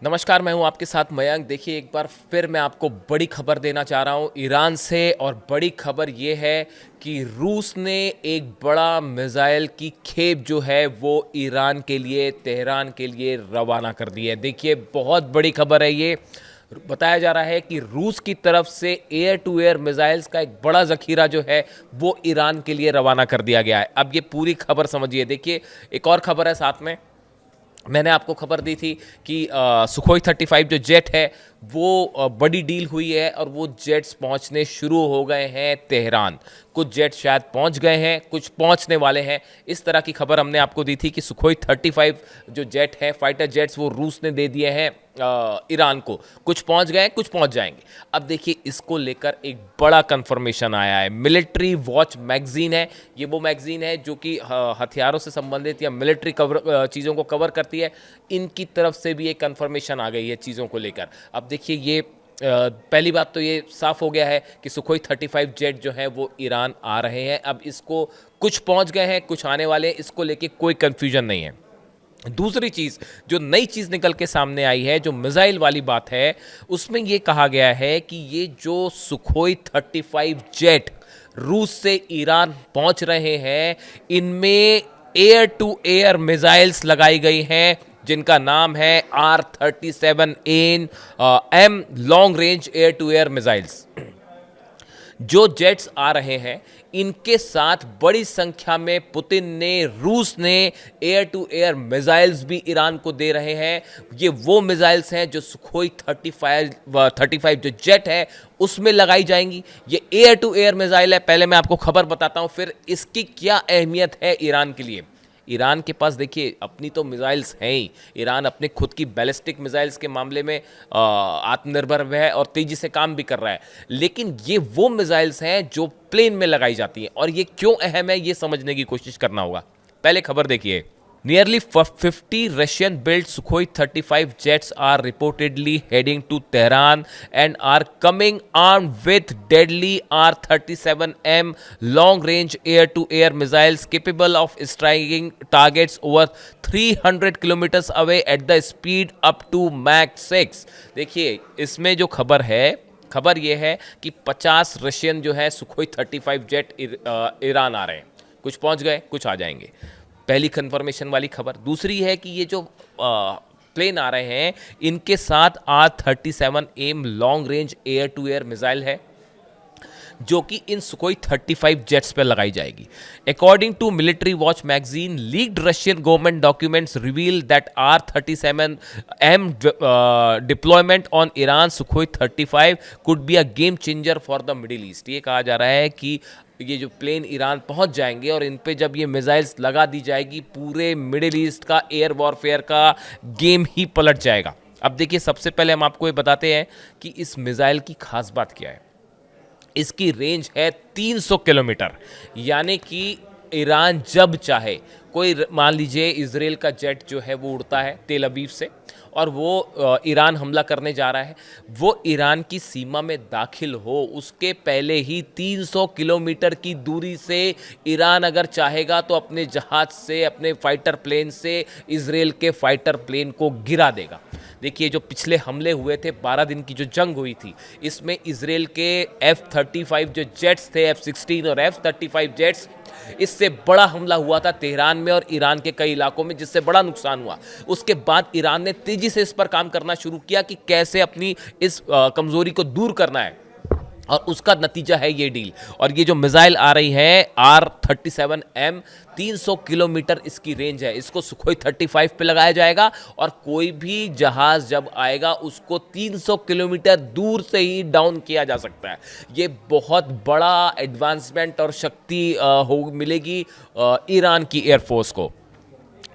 नमस्कार, मैं हूं आपके साथ मयंक। देखिए, एक बार फिर मैं आपको बड़ी खबर देना चाह रहा हूं ईरान से। और बड़ी खबर ये है कि रूस ने एक बड़ा मिसाइल की खेप जो है वो ईरान के लिए, तेहरान के लिए रवाना कर दी है। देखिए, बहुत बड़ी खबर है ये। बताया जा रहा है कि रूस की तरफ से एयर टू एयर मिसाइल्स का एक बड़ा जखीरा जो है वो ईरान के लिए रवाना कर दिया गया है। अब ये पूरी खबर समझिए। देखिए, एक और खबर है साथ में। मैंने आपको खबर दी थी कि सुखोई 35 जो जेट है वो बड़ी डील हुई है और वो जेट्स पहुंचने शुरू हो गए हैं तेहरान। कुछ जेट शायद पहुंच गए हैं, कुछ पहुंचने वाले हैं। इस तरह की खबर हमने आपको दी थी कि सुखोई 35 जो जेट है, फाइटर जेट्स, वो रूस ने दे दिए हैं ईरान को। कुछ पहुंच गए, कुछ पहुंच जाएंगे। अब देखिए, इसको लेकर एक बड़ा कंफर्मेशन आया है। मिलिट्री वॉच मैगजीन है ये, वो मैगजीन है जो कि हथियारों से संबंधित या मिलिट्री कवर चीज़ों को कवर करती है। इनकी तरफ से भी एक कंफर्मेशन आ गई है चीज़ों को लेकर। अब देखिए, ये पहली बात तो ये साफ हो गया है कि सुखोई 35 जेट जो है वो ईरान आ रहे हैं। अब इसको कुछ पहुंच गए हैं, कुछ आने वाले हैं, इसको लेके कोई कंफ्यूजन नहीं है। दूसरी चीज, जो नई चीज निकल के सामने आई है, जो मिसाइल वाली बात है, उसमें यह कहा गया है कि ये जो सुखोई 35 जेट रूस से ईरान पहुंच रहे हैं, इनमें एयर टू एयर मिसाइल्स लगाई गई हैं जिनका नाम है R-37 M long range air to air missiles. जो जेट्स आ रहे हैं, इनके साथ बड़ी संख्या में पुतिन ने, रूस ने एयर टू एयर मिसाइल्स भी ईरान को दे रहे हैं। ये वो मिसाइल्स हैं जो सुखोई 35 जो जेट है उसमें लगाई जाएंगी। ये एयर टू एयर मिसाइल है। पहले मैं आपको खबर बताता हूं, फिर इसकी क्या अहमियत है ईरान के लिए। ईरान के पास देखिए अपनी तो मिसाइल्स हैं ही। ईरान अपने खुद की बैलिस्टिक मिसाइल्स के मामले में आत्मनिर्भर है और तेजी से काम भी कर रहा है। लेकिन ये वो मिसाइल्स हैं जो प्लेन में लगाई जाती हैं, और ये क्यों अहम है ये समझने की कोशिश करना होगा। पहले खबर देखिए। Nearly 50 Russian built Sukhoi 35 jets are reportedly heading to Tehran and are coming armed with deadly R-37M long range air to air missiles capable of striking targets over 300 kilometers away at the speed up to Mach 6। देखिए, इसमें जो खबर है, खबर यह है कि 50 Russian जो है सुखोई 35 जेट ईरान आ रहे हैं। कुछ पहुंच गए, कुछ आ जाएंगे। पहली कंफर्मेशन वाली खबर। दूसरी है कि ये जो प्लेन आ रहे हैं, इनके साथ R-37 long range air to air missile है जो कि इन सुखोई 35 जेट्स पर लगाई जाएगी। According to military watch magazine, leaked Russian government documents reveal that R-37M deployment on Iran Sukhoi 35 could be a game changer for the Middle East. ये कहा जा रहा है कि ये जो प्लेन ईरान पहुंच जाएंगे और इन पे जब ये मिसाइल्स लगा दी जाएगी, पूरे मिडिल ईस्ट का एयर वॉरफेयर का गेम ही पलट जाएगा। अब देखिए, सबसे पहले हम आपको ये बताते हैं कि इस मिसाइल की खास बात क्या है। इसकी रेंज है 300 किलोमीटर। यानी कि ईरान जब चाहे, कोई मान लीजिए इजराइल का जेट जो है वो उड़ता है तेल अवीव से और वो ईरान हमला करने जा रहा है, वो ईरान की सीमा में दाखिल हो उसके पहले ही 300 किलोमीटर की दूरी से ईरान अगर चाहेगा तो अपने जहाज से, अपने फाइटर प्लेन से इजराइल के फाइटर प्लेन को गिरा देगा। देखिए, जो पिछले हमले हुए थे, 12 दिन की जो जंग हुई थी, इसमें इजराइल के F-35 जो जेट्स थे, F-16 और F-35 जेट्स, इससे बड़ा हमला हुआ था तेहरान में और ईरान के कई इलाकों में, जिससे बड़ा नुकसान हुआ। उसके बाद ईरान ने तेजी से इस पर काम करना शुरू किया कि कैसे अपनी इस कमजोरी को दूर करना है, और उसका नतीजा है ये डील। और ये जो मिसाइल आ रही है R-37M, 300 किलोमीटर इसकी रेंज है। इसको सुखोई 35 पे लगाया जाएगा और कोई भी जहाज जब आएगा उसको 300 किलोमीटर दूर से ही डाउन किया जा सकता है। ये बहुत बड़ा एडवांसमेंट और शक्ति हो मिलेगी ईरान की एयरफोर्स को।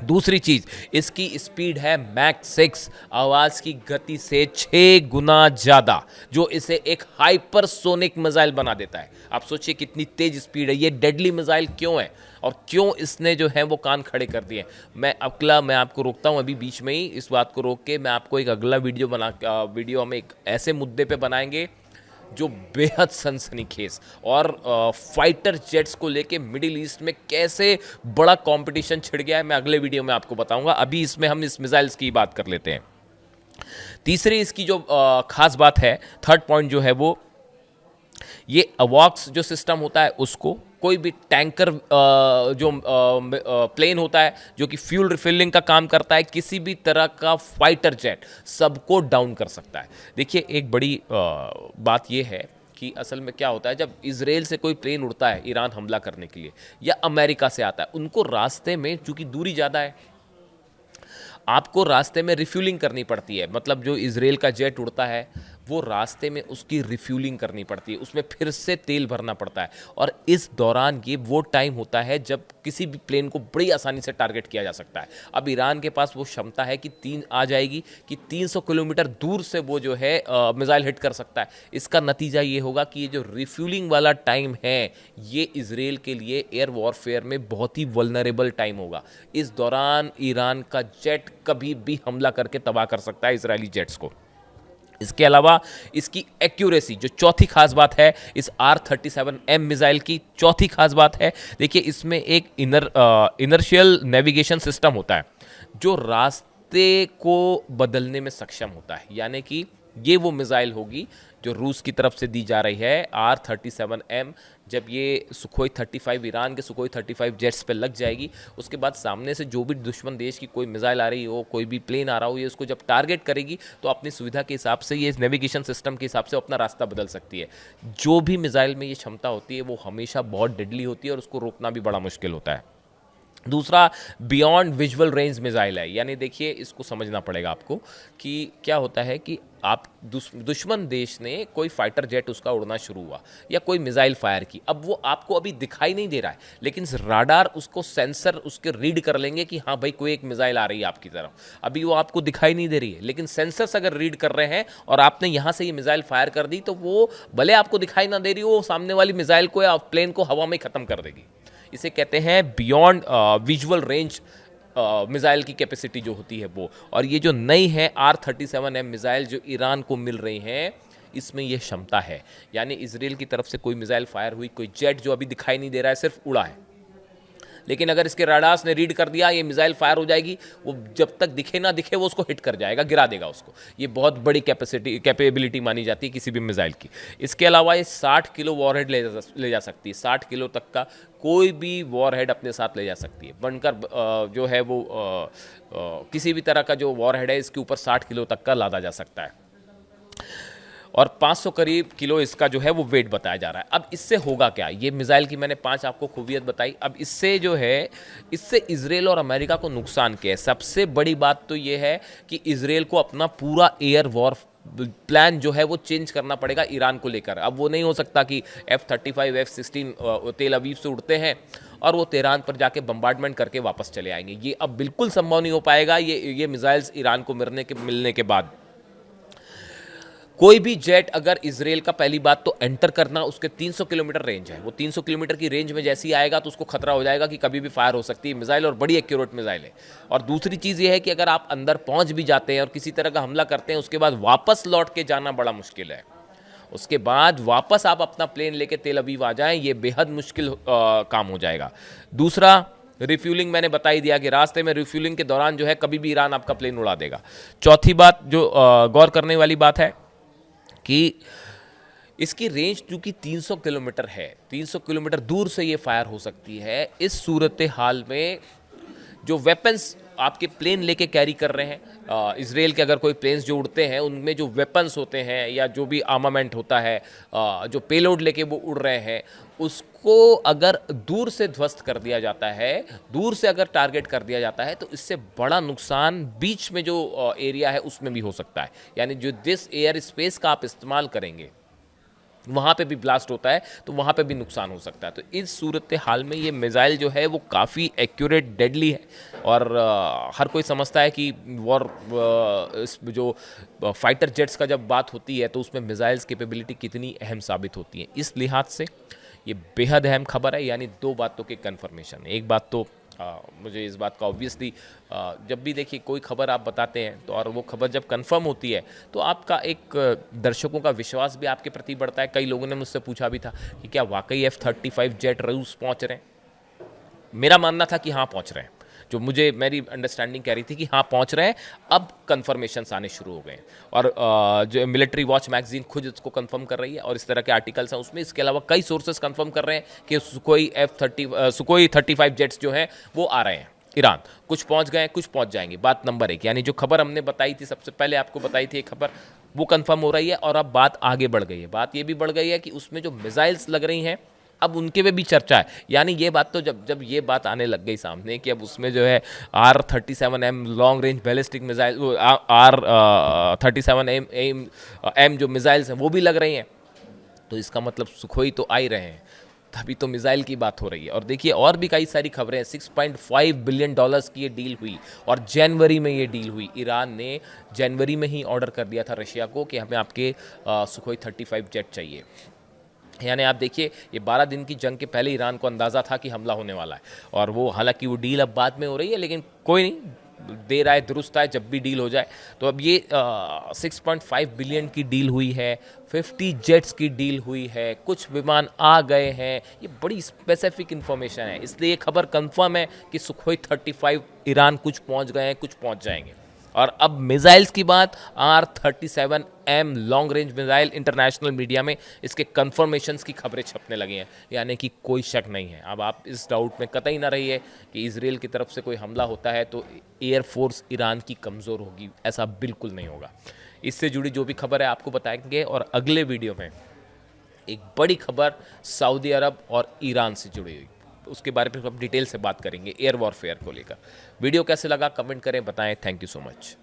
दूसरी चीज, इसकी स्पीड है मैक 6, आवाज की गति से 6 गुना ज्यादा, जो इसे एक हाइपरसोनिक मिसाइल बना देता है। आप सोचिए कितनी तेज स्पीड है। ये डेडली मिसाइल क्यों है और क्यों इसने जो है वो कान खड़े कर दिए। मैं आपको रोकता हूं अभी बीच में ही। इस बात को रोक के मैं आपको एक अगला वीडियो हम एक ऐसे मुद्दे पे बनाएंगे जो बेहद सनसनीखेज, और फाइटर जेट्स को लेके मिडिल ईस्ट में कैसे बड़ा कंपटीशन छिड़ गया है, मैं अगले वीडियो में आपको बताऊंगा। अभी इसमें हम इस मिसाइल्स की बात कर लेते हैं। तीसरी इसकी जो खास बात है, थर्ड पॉइंट जो है वो, ये अवॉक्स जो सिस्टम होता है उसको, कोई भी टैंकर जो प्लेन होता है जो कि फ्यूल रिफिलिंग का काम करता है, किसी भी तरह का फाइटर जेट, सबको डाउन कर सकता है। देखिए एक बड़ी बात ये है कि असल में क्या होता है, जब इसराइल से कोई प्लेन उड़ता है ईरान हमला करने के लिए, या अमेरिका से आता है, उनको रास्ते में चूंकि दूरी ज़्यादा है, आपको रास्ते में रिफ्यूलिंग करनी पड़ती है। मतलब जो इसराइल का जेट उड़ता है वो रास्ते में उसकी रिफ्यूलिंग करनी पड़ती है, उसमें फिर से तेल भरना पड़ता है, और इस दौरान ये वो टाइम होता है जब किसी भी प्लेन को बड़ी आसानी से टारगेट किया जा सकता है। अब ईरान के पास वो क्षमता है कि आ जाएगी कि 300 किलोमीटर दूर से वो जो है मिसाइल हिट कर सकता है। इसका नतीजा ये होगा कि ये जो रिफ्यूलिंग वाला टाइम है, ये इसराइल के लिए एयर वॉरफेयर में बहुत ही वल्नरेबल टाइम होगा। इस दौरान ईरान का जेट कभी भी हमला करके तबाह कर सकता है इसराइली जेट्स को। इसके अलावा इसकी एक्यूरेसी, जो चौथी खास बात है इस R-37M मिसाइल की, चौथी खास बात है, देखिए इसमें एक इनर्शियल नेविगेशन सिस्टम होता है जो रास्ते को बदलने में सक्षम होता है। यानी कि ये वो मिसाइल होगी जो रूस की तरफ से दी जा रही है, R-37M। जब ये सुखोई 35, ईरान के सुखोई 35 जेट्स पे लग जाएगी, उसके बाद सामने से जो भी दुश्मन देश की कोई मिसाइल आ रही हो, कोई भी प्लेन आ रहा हो, ये उसको जब टारगेट करेगी तो अपनी सुविधा के हिसाब से, ये नेविगेशन सिस्टम के हिसाब से अपना रास्ता बदल सकती है। जो भी मिसाइल में ये क्षमता होती है वो हमेशा बहुत डेडली होती है और उसको रोकना भी बड़ा मुश्किल होता है। दूसरा बियॉन्ड विजुअल रेंज मिसाइल है। यानी देखिए इसको समझना पड़ेगा आपको कि क्या होता है कि आप दुश्मन देश ने कोई फाइटर जेट उसका उड़ना शुरू हुआ या कोई मिसाइल फायर की, अब वो आपको अभी दिखाई नहीं दे रहा है, लेकिन राडार उसको, सेंसर उसके रीड कर लेंगे कि हाँ भाई कोई एक मिसाइल आ रही है आपकी तरफ। अभी वो आपको दिखाई नहीं दे रही है, लेकिन सेंसर्स अगर रीड कर रहे हैं और आपने यहाँ से ये मिसाइल फायर कर दी, तो वो भले आपको दिखाई ना दे रही हो, वो सामने वाली मिसाइल को या प्लेन को हवा में ख़त्म कर देगी। इसे कहते हैं बियॉन्ड विजुअल रेंज मिसाइल की कैपेसिटी जो होती है वो। और ये जो नई है R-37M मिसाइल जो ईरान को मिल रही हैं, इसमें ये क्षमता है। यानी इसराइल की तरफ से कोई मिसाइल फायर हुई, कोई जेट जो अभी दिखाई नहीं दे रहा है, सिर्फ उड़ा है, लेकिन अगर इसके राडार्स ने रीड कर दिया, ये मिसाइल फायर हो जाएगी, वो जब तक दिखे ना दिखे वो उसको हिट कर जाएगा, गिरा देगा उसको। ये बहुत बड़ी कैपेबिलिटी मानी जाती है किसी भी मिसाइल की। इसके अलावा ये 60 किलो वॉरहेड ले जा सकती है। 60 किलो तक का कोई भी वॉरहेड अपने साथ ले जा सकती है। बनकर जो है वो किसी भी तरह का जो वॉरहेड है इसके ऊपर 60 किलो तक का लादा जा सकता है, और 500 करीब किलो इसका जो है वो वेट बताया जा रहा है। अब इससे होगा क्या, ये मिसाइल की मैंने 5 आपको खूबियत बताई। अब इससे जो है, इससे इजराइल और अमेरिका को नुकसान क्या है? सबसे बड़ी बात तो ये है कि इजराइल को अपना पूरा एयर वॉर प्लान जो है वो चेंज करना पड़ेगा ईरान को लेकर। अब वो नहीं हो सकता कि F-35 F-16 तेल अवीव से उड़ते हैं और वो तेहरान पर जाके बम्बार्डमेंट करके वापस चले आएंगे। ये अब बिल्कुल संभव नहीं हो पाएगा। ये मिसाइल्स ईरान को मिलने के बाद कोई भी जेट अगर इसराइल का, पहली बात तो एंटर करना, उसके 300 किलोमीटर रेंज है, वो 300 किलोमीटर की रेंज में जैसे ही आएगा तो उसको खतरा हो जाएगा कि कभी भी फायर हो सकती है मिसाइल, और बड़ी एक्यूरेट मिसाइल है। और दूसरी चीज़ ये है कि अगर आप अंदर पहुंच भी जाते हैं और किसी तरह का हमला करते हैं, उसके बाद वापस लौट के जाना बड़ा मुश्किल है। उसके बाद वापस आप अपना प्लेन लेके तेल अवीव आ जाएं, ये बेहद मुश्किल काम हो जाएगा। दूसरा, रिफ्यूलिंग मैंने बता ही दिया कि रास्ते में रिफ्यूलिंग के दौरान जो है कभी भी ईरान आपका प्लेन उड़ा देगा। चौथी बात जो गौर करने वाली बात है कि इसकी रेंज चूंकि 300 किलोमीटर है, 300 किलोमीटर दूर से ये फायर हो सकती है। इस सूरत हाल में जो वेपन्स आपके प्लेन लेके कैरी कर रहे हैं, इसराइल के अगर कोई प्लेन्स जो उड़ते हैं उनमें जो वेपन्स होते हैं या जो भी आर्मामेंट होता है, जो पेलोड लेके वो उड़ रहे हैं, उसको अगर दूर से ध्वस्त कर दिया जाता है, दूर से अगर टारगेट कर दिया जाता है, तो इससे बड़ा नुकसान बीच में जो एरिया है उसमें भी हो सकता है। यानी जो जिस एयर स्पेस का आप इस्तेमाल करेंगे वहाँ पे भी ब्लास्ट होता है तो वहाँ पे भी नुकसान हो सकता है। तो इस सूरत हाल में ये मिसाइल जो है वो काफ़ी एक्यूरेट, डेडली है, और हर कोई समझता है कि जो फाइटर जेट्स का जब बात होती है तो उसमें मिसाइल्स कैपेबिलिटी कितनी अहम साबित होती है। इस लिहाज से ये बेहद अहम खबर है। यानी दो बातों के कन्फर्मेशन। एक बात तो मुझे इस बात का ऑब्वियसली, जब भी देखिए कोई खबर आप बताते हैं तो और वो खबर जब कंफर्म होती है तो आपका एक दर्शकों का विश्वास भी आपके प्रति बढ़ता है। कई लोगों ने मुझसे पूछा भी था कि क्या वाकई F-35 जेट रूस पहुंच रहे हैं। मेरा मानना था कि हाँ पहुंच रहे हैं, जो मुझे मेरी अंडरस्टैंडिंग कह रही थी कि हाँ पहुंच रहे हैं, अब कंफर्मेशंस आने शुरू हो गए हैं। और जो मिलिट्री वॉच मैगजीन खुद इसको कंफर्म कर रही है और इस तरह के आर्टिकल्स हैं उसमें। इसके अलावा कई सोर्सेस कंफर्म कर रहे हैं कि सुकोई 35 जेट्स जो हैं वो आ रहे हैं ईरान। कुछ पहुंच गए, कुछ पहुंच जाएंगे। बात नंबर 1, यानी जो खबर हमने बताई थी सबसे पहले, आपको बताई थी एक खबर, वो कंफर्म हो रही है और अब बात आगे बढ़ गई है। बात ये भी बढ़ गई है कि उसमें जो मिसाइल्स लग रही हैं अब उनके पे भी चर्चा है। यानी ये बात तो जब ये बात आने लग गई सामने कि अब उसमें जो है R-37M long range ballistic missile, R-37M जो मिसाइल्स हैं वो भी लग रही हैं, तो इसका मतलब सुखोई तो आ ही रहे हैं, तभी तो मिसाइल की बात हो रही है। और देखिए और भी कई सारी खबरें हैं। $6.5 बिलियन की ये डील हुई और जनवरी में ये डील हुई। ईरान ने जनवरी में ही ऑर्डर कर दिया था रशिया को कि हमें आपके सुखोई 35 जेट चाहिए। यानी आप देखिए ये 12 दिन की जंग के पहले ईरान को अंदाज़ा था कि हमला होने वाला है। और वो हालांकि वो डील अब बाद में हो रही है, लेकिन कोई नहीं, देर आए दुरुस्त आए, जब भी डील हो जाए। तो अब ये 6.5 बिलियन की डील हुई है, 50 जेट्स की डील हुई है, कुछ विमान आ गए हैं। ये बड़ी स्पेसिफिक इन्फॉर्मेशन है, इसलिए ये खबर कंफर्म है कि सुखोई 35 ईरान कुछ पहुंच गए हैं, कुछ पहुंच जाएंगे। और अब मिसाइल्स की बात, R-37M long range missile, international media में इसके कंफर्मेशंस की खबरें छपने लगी हैं। यानी कि कोई शक नहीं है, अब आप इस डाउट में कतई ना रहिए कि इजराइल की तरफ से कोई हमला होता है तो एयरफोर्स ईरान की कमज़ोर होगी, ऐसा बिल्कुल नहीं होगा। इससे जुड़ी जो भी खबर है आपको बताएंगे। और अगले वीडियो में एक बड़ी खबर सऊदी अरब और ईरान से जुड़ी हुई, उसके बारे में हम डिटेल से बात करेंगे, एयर वॉरफेयर को लेकर। वीडियो कैसे लगा कमेंट करें, बताएं। Thank you so much.